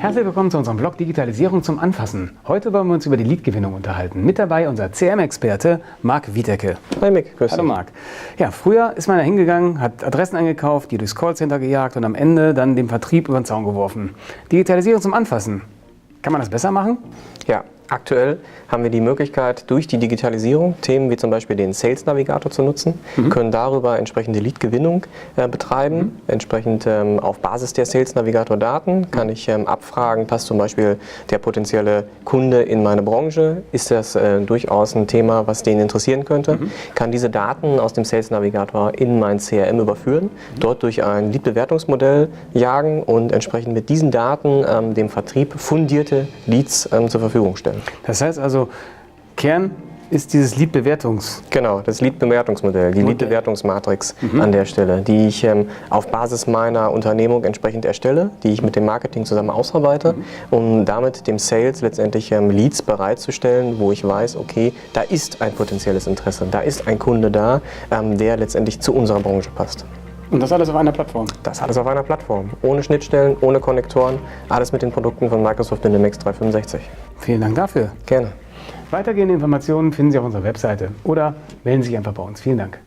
Herzlich willkommen zu unserem Blog Digitalisierung zum Anfassen. Heute wollen wir uns über die Lead-Gewinnung unterhalten. Mit dabei unser CRM-Experte Marc Wiedecke. Hi Mick, grüß dich. Hallo Marc. Ja, früher ist man da hingegangen, hat Adressen eingekauft, die durchs Callcenter gejagt und am Ende dann den Vertrieb über den Zaun geworfen. Digitalisierung zum Anfassen. Kann man das besser machen? Ja, aktuell haben wir die Möglichkeit, durch die Digitalisierung Themen wie zum Beispiel den Sales Navigator zu nutzen, können darüber entsprechende Lead-Gewinnung betreiben. Entsprechend auf Basis der Sales Navigator Daten kann ich abfragen, passt zum Beispiel der potenzielle Kunde in meine Branche, ist das durchaus ein Thema, was den interessieren könnte, kann diese Daten aus dem Sales Navigator in mein CRM überführen, dort durch ein Lead-Bewertungsmodell jagen und entsprechend mit diesen Daten dem Vertrieb fundierte Leads zur Verfügung stellen. Das heißt also, Kern ist dieses Genau, das Lead-Bewertungsmodell, die Lead-Bewertungsmatrix an der Stelle, die ich auf Basis meiner Unternehmung entsprechend erstelle, die ich mit dem Marketing zusammen ausarbeite, um damit dem Sales letztendlich Leads bereitzustellen, wo ich weiß, okay, da ist ein potenzielles Interesse, da ist ein Kunde da, der letztendlich zu unserer Branche passt. Und das alles auf einer Plattform? Das alles auf einer Plattform, ohne Schnittstellen, ohne Konnektoren, alles mit den Produkten von Microsoft Dynamics 365. Vielen Dank dafür. Gerne. Weitergehende Informationen finden Sie auf unserer Webseite oder melden Sie sich einfach bei uns. Vielen Dank.